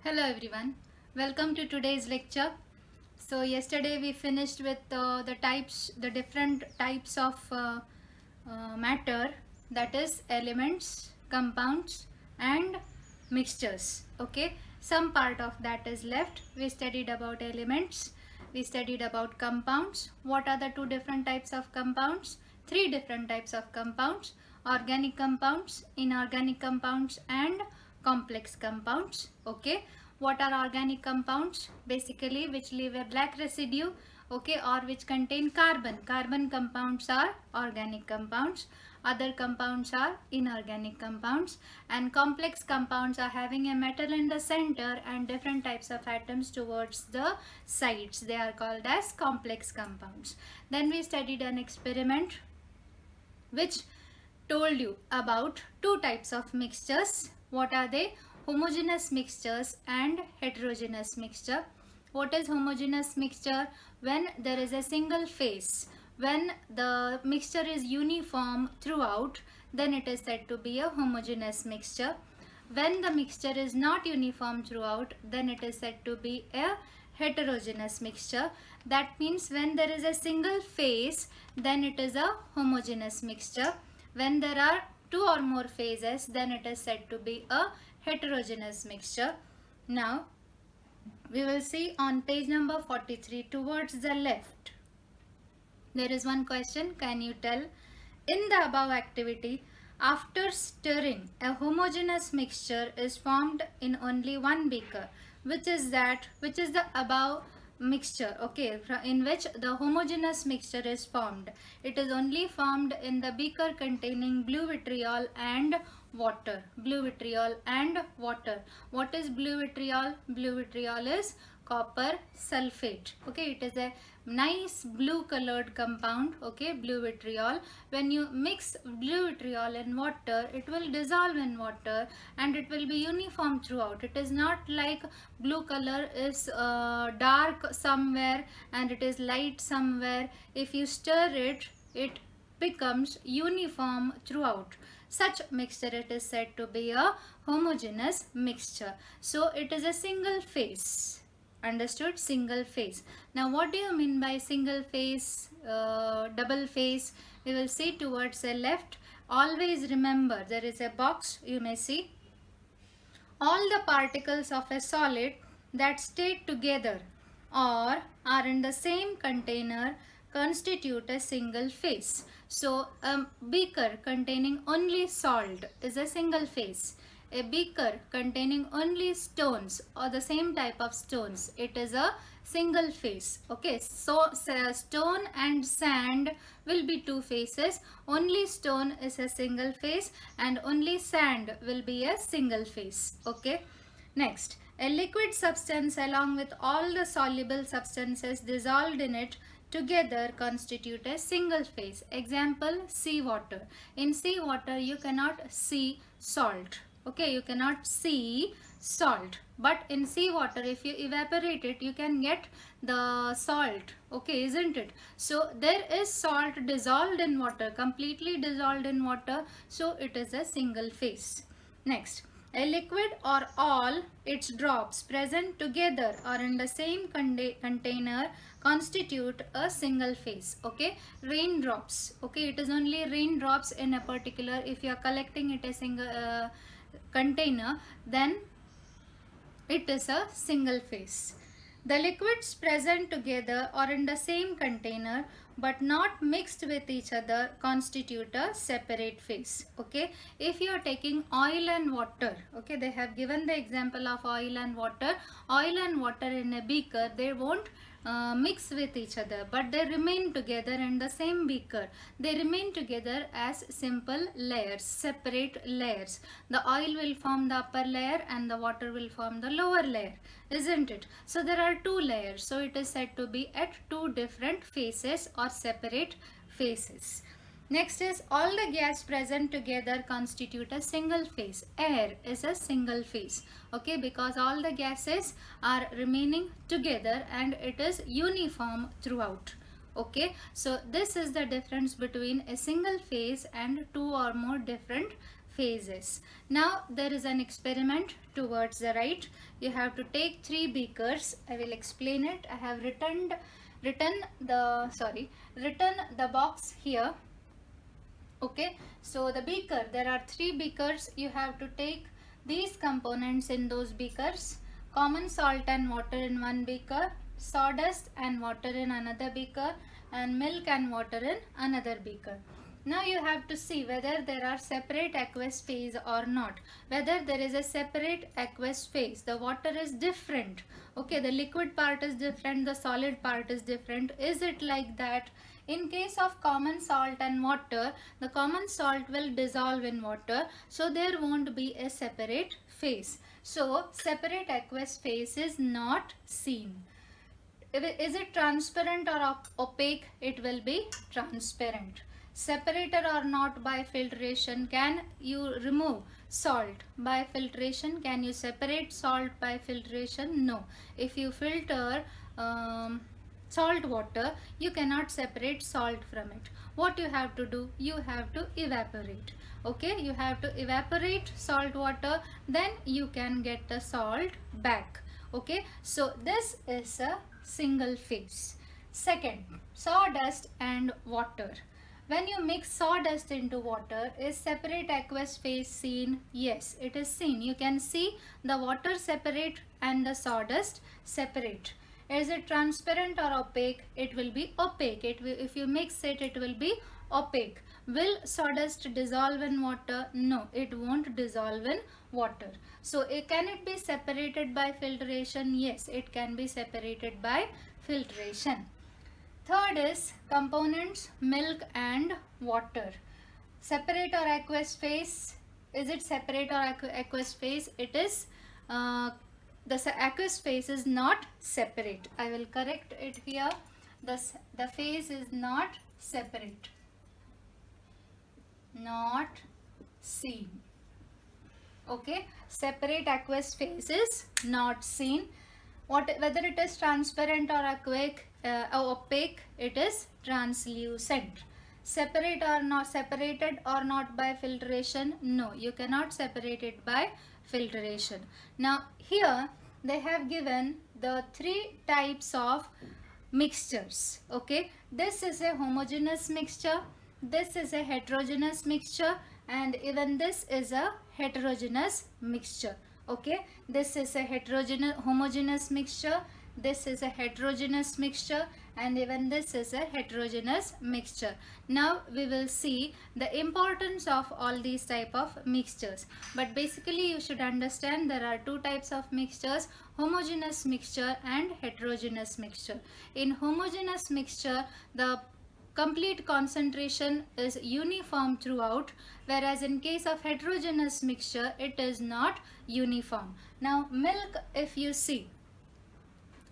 Hello everyone, welcome to today's lecture. So yesterday we finished with the different types of matter, that is elements, compounds and mixtures. Okay, some part of that is left. We studied about elements, we studied about compounds. What are the two different types of compounds? Three different types of compounds: organic compounds, inorganic compounds and complex compounds. Okay, what are organic compounds? Basically which leave a black residue, okay, or which contain carbon compounds are organic compounds. Other compounds are inorganic compounds, and complex compounds are having a metal in the center and different types of atoms towards the sides. They are called as complex compounds. Then we studied an experiment which told you about two types of mixtures. What are they? Homogeneous mixtures and heterogeneous mixture. What is homogeneous mixture? When there is a single phase. When the mixture is uniform throughout, then it is said to be a homogeneous mixture. When the mixture is not uniform throughout, then it is said to be a heterogeneous mixture. That means when there is a single phase, then it is a homogeneous mixture. When there are two or more phases, then it is said to be a heterogeneous mixture. Now we will see on page number 43 towards the left. There is one question. Can you tell? In the above activity, after stirring, a homogeneous mixture is formed in only one beaker. Which is that? Which is the above mixture, okay, in which the homogeneous mixture is formed? It is only formed in the beaker containing blue vitriol and water. Blue vitriol and water. What is blue vitriol? Blue vitriol is copper sulfate. Okay, it is a nice blue colored compound. Okay, blue vitriol. When you mix blue vitriol in water, it will dissolve in water and it will be uniform throughout. It is not like blue color is dark somewhere and it is light somewhere. If you stir it, it becomes uniform throughout. Such mixture, it is said to be a homogeneous mixture. So it is a single phase. Understood? Single phase. Now what do you mean by single phase, double phase? We will see towards the left. Always remember, there is a box, you may see. All the particles of a solid that stay together or are in the same container constitute a single phase. So a beaker containing only salt is a single phase. A beaker containing only stones or the same type of stones, it is a single phase. Okay, so stone and sand will be two phases. Only stone is a single phase and only sand will be a single phase. Okay, next, a liquid substance along with all the soluble substances dissolved in it together constitute a single phase. Example, seawater. In seawater you cannot see salt. Okay, you cannot see salt, but in seawater if you evaporate it, you can get the salt. Okay, isn't it? So there is salt dissolved in water, completely dissolved in water, so it is a single phase. Next, a liquid or all its drops present together or in the same container constitute a single phase. Okay, raindrops. Okay, it is only raindrops in a particular, if you are collecting it a single container, then it is a single phase. The liquids present together or in the same container but not mixed with each other constitute a separate phase. Okay, if you are taking oil and water, okay, they have given the example of oil and water. Oil and water in a beaker, they won't mix with each other, but they remain together in the same beaker. They remain together as simple layers, separate layers. The oil will form the upper layer and the water will form the lower layer, isn't it? So there are two layers, so it is said to be at two different phases or separate phases. Next is, all the gas present together constitute a single phase. Air is a single phase. Okay, because all the gases are remaining together and it is uniform throughout. Okay, so this is the difference between a single phase and two or more different phases. Now there is an experiment towards the right. You have to take 3 beakers. I will explain it. I have written the box here. Okay, so the beaker, there are 3 beakers. You have to take these components in those beakers: common salt and water in one beaker, sawdust and water in another beaker, and milk and water in another beaker. Now you have to see whether there are separate aqueous phase or not. Whether there is a separate aqueous phase, the water is different. Okay, the liquid part is different, the solid part is different. Is it like that? In case of common salt and water, the common salt will dissolve in water, so there won't be a separate phase. So separate aqueous phase is not seen. Is it transparent or opaque? It will be transparent. Separated or not by filtration? Can you remove salt by filtration? Can you separate salt by filtration? No. If you filter salt water, you cannot separate salt from it. What you have to do? You have to evaporate. Okay, you have to evaporate salt water, then you can get the salt back. Okay, so this is a single phase. Second, sawdust and water. When you mix sawdust into water, is separate aqueous phase seen? Yes, it is seen. You can see the water separate and the sawdust separate. Is it transparent or opaque? It will be opaque. If you mix it, it will be opaque. Will sawdust dissolve in water? No, it won't dissolve in water. So can it be separated by filtration? Yes, it can be separated by filtration. Third is components milk and water. Separate or aqueous phase? Is it separate or aqueous phase? It is the aqueous phase is not separate. I will correct it here. The phase is not separate. Not seen. Okay, separate aqueous phase is not seen. Whether it is transparent or opaque, it is translucent. Separate or not, separated or not by filtration? No, you cannot separate it by filtration. Now here they have given the 3 types of mixtures. Okay, this is a homogeneous mixture, this is a heterogeneous mixture, and even this is a heterogeneous mixture. Okay, this is a homogeneous mixture, this is a heterogeneous mixture, and even this is a heterogeneous mixture. Now we will see the importance of all these type of mixtures. But basically you should understand there are 2 types of mixtures: homogeneous mixture and heterogeneous mixture. In homogeneous mixture, the complete concentration is uniform throughout, whereas in case of heterogeneous mixture, it is not uniform. Now milk, if you see,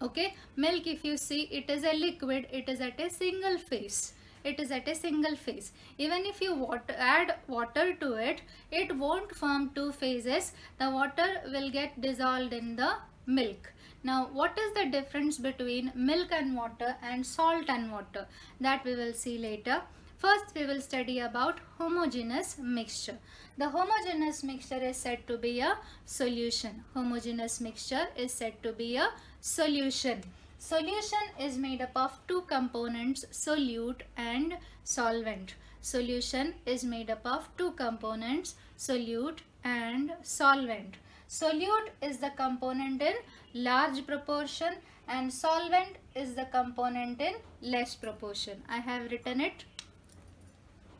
okay, milk, if you see, it is a liquid, it is at a single phase. It is at a single phase. Even if you add water to it, it won't form 2 phases. The water will get dissolved in the milk. Now what is the difference between milk and water and salt and water? That we will see later. First we will study about homogeneous mixture. The homogeneous mixture is said to be a solution. Homogeneous mixture is said to be a solution. Solution is made up of 2 components, solute and solvent. Solution is made up of 2 components, solute and solvent. Solute is the component in large proportion and solvent is the component in less proportion. I have written it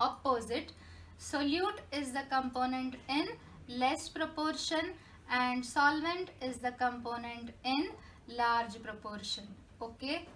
opposite. Solute is the component in less proportion and solvent is the component in large proportion. Okay,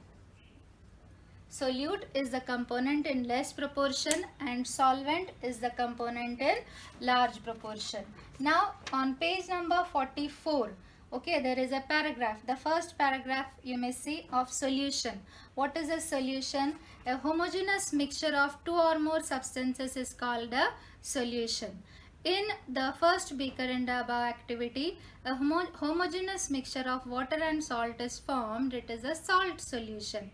solute is the component in less proportion and solvent is the component in large proportion. Now on page number 44, okay, there is a paragraph. The first paragraph you may see of solution. What is a solution? A homogeneous mixture of 2 or more substances is called a solution. In the first beaker in the above activity, a homogeneous mixture of water and salt is formed. It is a salt solution.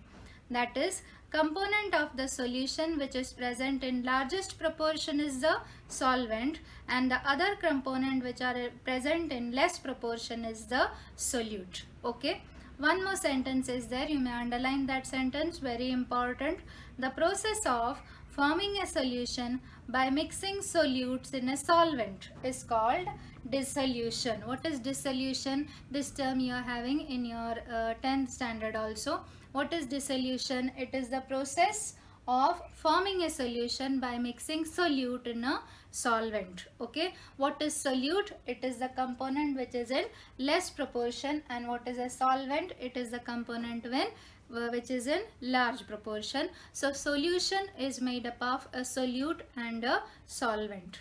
That is component of the solution which is present in largest proportion is the solvent, and the other component which are present in less proportion is the solute. Okay. One more sentence is there, you may underline that sentence, very important. The process of forming a solution by mixing solutes in a solvent is called dissolution. What is dissolution? This term you are having in your 10th standard also. What is dissolution? It is the process of forming a solution by mixing solute in a solvent. Okay. What is solute? It is the component which is in less proportion, and what is a solvent? It is the component which is in large proportion. So solution is made up of a solute and a solvent.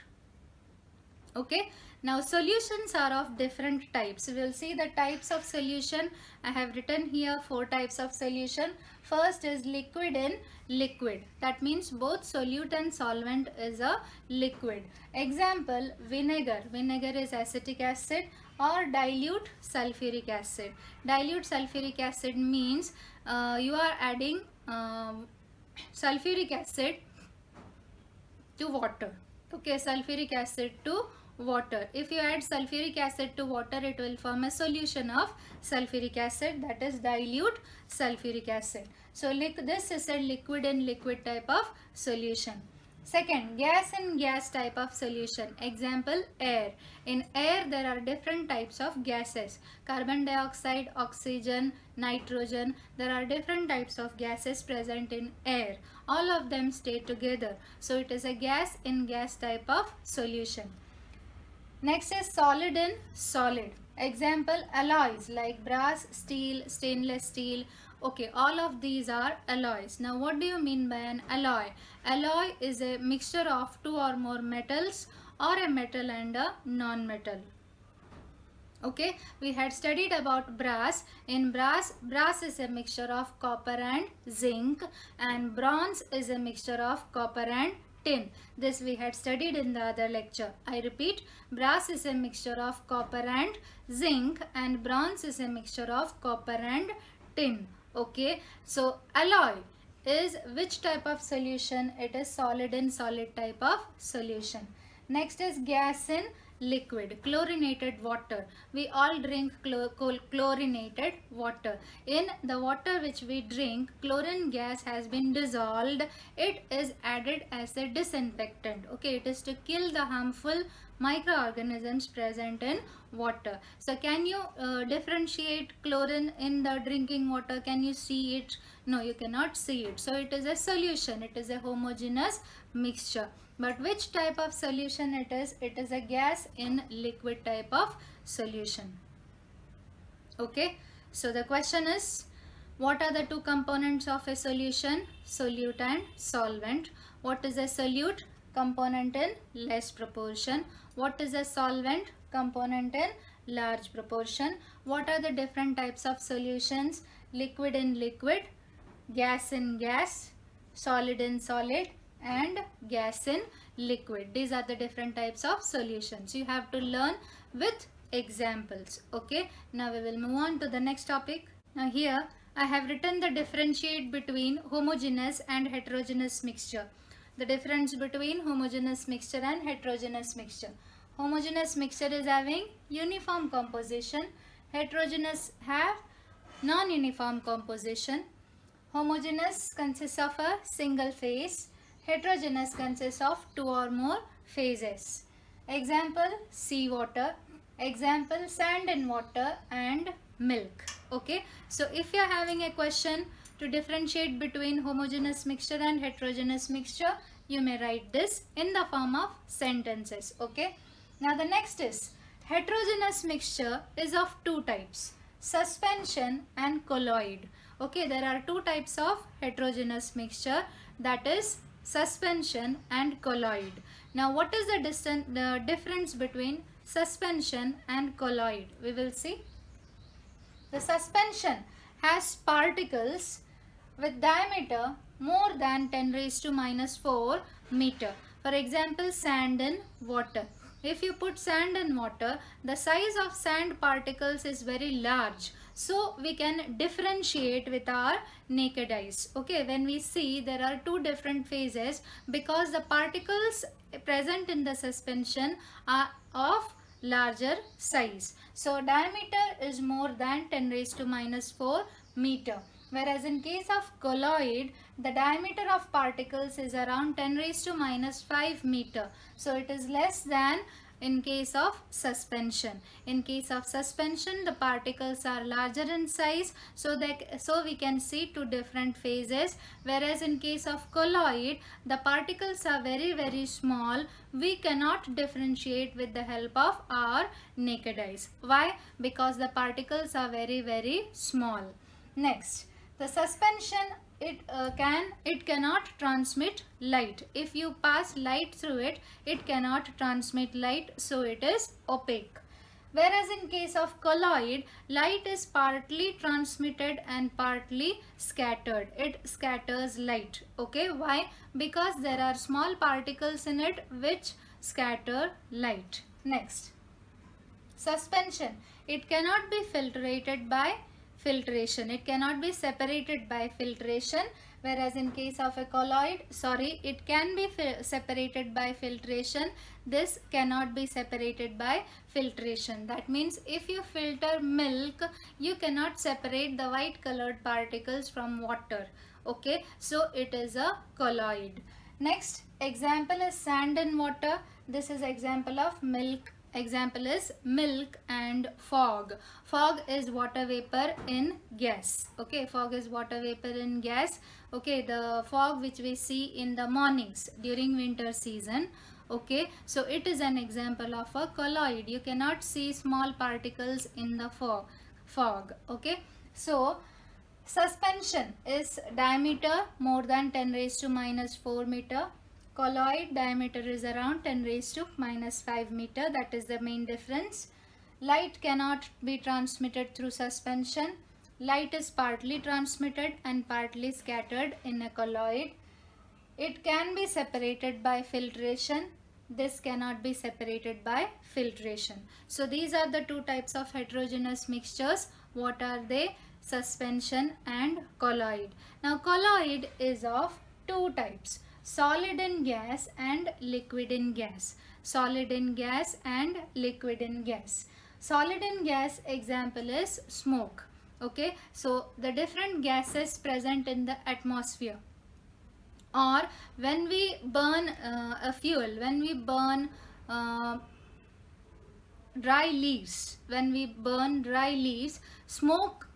Okay. Now solutions are of different types. We will see the types of solution. I have written here 4 types of solution. First is liquid in liquid. That means both solute and solvent is a liquid. Example, vinegar. Vinegar is acetic acid, or dilute sulfuric acid. Dilute sulfuric acid means you are adding sulfuric acid to water. Okay, sulfuric acid to water. If you add sulfuric acid to water, it will form a solution of sulfuric acid, that is dilute sulfuric acid. So this is a liquid in liquid type of solution. Second, gas in gas type of solution. Example, air. In air there are different types of gases. Carbon dioxide, oxygen, nitrogen. There are different types of gases present in air. All of them stay together. So it is a gas in gas type of solution. Next is solid in solid. Example, alloys like brass, steel, stainless steel. Okay, all of these are alloys. Now what do you mean by an alloy? Alloy is a mixture of 2 or more metals, or a metal and a non-metal. Okay, we had studied about brass. In brass is a mixture of copper and zinc, and bronze is a mixture of copper and tin. This we had studied in the other lecture. I repeat, brass is a mixture of copper and zinc, and bronze is a mixture of copper and tin. Okay, so alloy is which type of solution? It is solid in solid type of solution. Next is gas in liquid. Chlorinated water. We all drink chlorinated water. In the water which we drink, chlorine gas has been dissolved. It is added as a disinfectant. Okay, it is to kill the harmful microorganisms present in water. So can you differentiate chlorine in the drinking water? Can you see it? No, you cannot see it. So it is a solution. It is a homogeneous mixture. But which type of solution it is? It is a gas in liquid type of solution. Okay. So the question is, what are the 2 components of a solution? Solute and solvent. What is a solute? Component in less proportion. What is a solvent? Component in large proportion. What are the different types of solutions? Liquid in liquid, gas in gas, solid in solid, and gas in liquid. These are the different types of solutions. You have to learn with examples. Okay. Now we will move on to the next topic. Now here I have written the differentiate between homogeneous and heterogeneous mixture. The difference between homogeneous mixture and heterogeneous mixture. Homogeneous mixture is having uniform composition. Heterogeneous have non-uniform composition. Homogeneous consists of a single phase. Heterogeneous consists of 2 or more phases. Example, seawater. Example, sand in water and milk. Okay. So if you are having a question to differentiate between homogeneous mixture and heterogeneous mixture, you may write this in the form of sentences. Okay. Now the next is, heterogeneous mixture is of 2 types, suspension and colloid. Okay, there are 2 types of heterogeneous mixture, that is suspension and colloid. Now what is the difference between suspension and colloid? We will see. The suspension has particles with diameter more than 10⁻⁻⁴ meter. For example, sand in water. If you put sand and water, the size of sand particles is very large. So we can differentiate with our naked eyes. Okay, when we see, there are two different phases because the particles present in the suspension are of larger size. So diameter is more than 10 raised to minus 4 meter. Whereas in case of colloid, the diameter of particles is around 10 raised to minus 5 meter. So it is less than in case of suspension. In case of suspension, the particles are larger in size, so we can see two different phases. Whereas in case of colloid, the particles are very small. We cannot differentiate with the help of our naked eyes. Why? Because the particles are very small. Next, the suspension, it cannot transmit light. If you pass light through it, it cannot transmit light, so it is opaque. Whereas in case of colloid, light is partly transmitted and partly scattered. It scatters light. Okay, why? Because there are small particles in it which scatter light. Next, suspension, it cannot be filtrated by filtration. It cannot be separated by filtration. Whereas in case of a colloid, it can be separated by filtration. This cannot be separated by filtration. That means if you filter milk, you cannot separate the white colored particles from water. Okay, so it is a colloid. Next example is sand and water. This is example of milk. Example is milk and fog. Fog is water vapor in gas. Okay, fog is water vapor in gas. Okay, the fog which we see in the mornings during winter season. Okay, so it is an example of a colloid. You cannot see small particles in the fog. Okay, so suspension is diameter more than 10 raised to minus 4 meter. Colloid diameter is around 10 raised to minus 5 meter. That is the main difference. Light cannot be transmitted through suspension. Light is partly transmitted and partly scattered in a colloid. It can be separated by filtration. This cannot be separated by filtration. So these are the two types of heterogeneous mixtures. What are they? Suspension and colloid. Now colloid is of two types: solid in gas and liquid in gas. Solid in gas and liquid in gas. Solid in gas example is smoke. Okay, so the different gases present in the atmosphere, or when we burn a fuel, when we burn dry leaves, smoke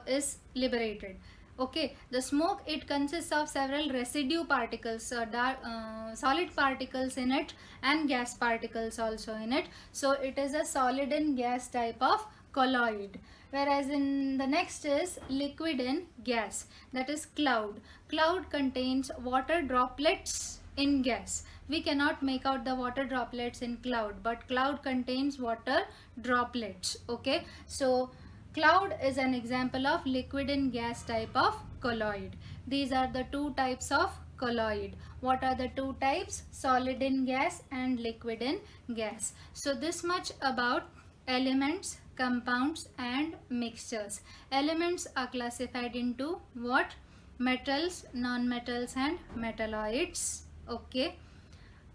is liberated. Okay, the smoke, it consists of several residue particles, solid particles in it and gas particles also in it. So it is a solid in gas type of colloid. Whereas in the next is liquid in gas, that is cloud. Cloud contains water droplets in gas. We cannot make out the water droplets in cloud, but cloud contains water droplets. Okay, so cloud is an example of liquid in gas type of colloid. These are the two types of colloid. What are the two types? Solid in gas and liquid in gas. So this much about elements, compounds and mixtures. Elements are classified into what? Metals, non-metals and metalloids. Okay.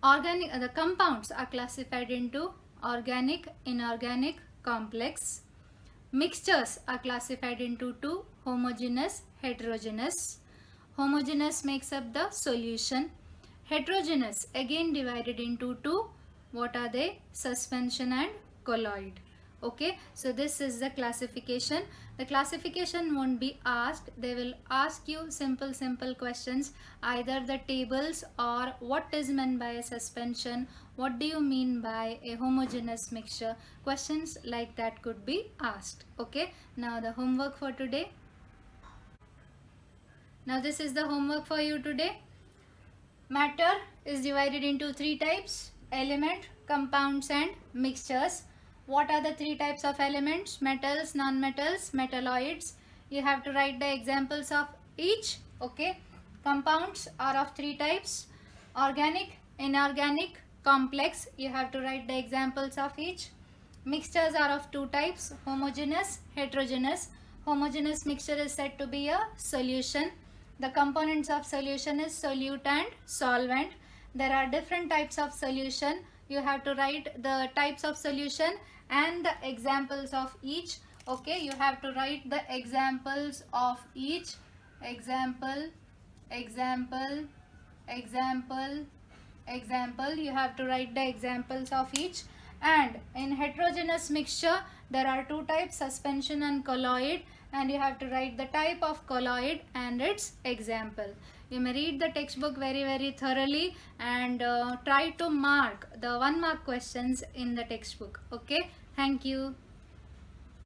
The compounds are classified into organic, inorganic, complex. Mixtures are classified into two: homogeneous, heterogeneous. Homogeneous makes up the solution. Heterogeneous again divided into two. What are they? Suspension and colloid. Okay, so this is the classification. The classification won't be asked. They will ask you simple questions, either the tables or what is meant by a suspension, what do you mean by a homogeneous mixture. Questions like that could be asked. Okay, now the homework for today. Now this is the homework for you today. Matter is divided into three types: element, compounds and mixtures. What are the three types of elements? Metals, non-metals, metalloids. You have to write the examples of each. Okay. Compounds are of three types: organic, inorganic, complex, you have to write the examples of each. Mixtures are of two types, homogeneous, heterogeneous. Homogeneous mixture is said to be a solution. The components of solution is solute and solvent. There are different types of solution. You have to write the types of solution and the examples of each. Okay, you have to write the examples of each. Example, example, example, example. You have to write the examples of each. And in heterogeneous mixture, there are two types, suspension and colloid, and you have to write the type of colloid and its example. You may read the textbook very thoroughly and try to mark the 1 mark questions in the textbook. Okay, thank you.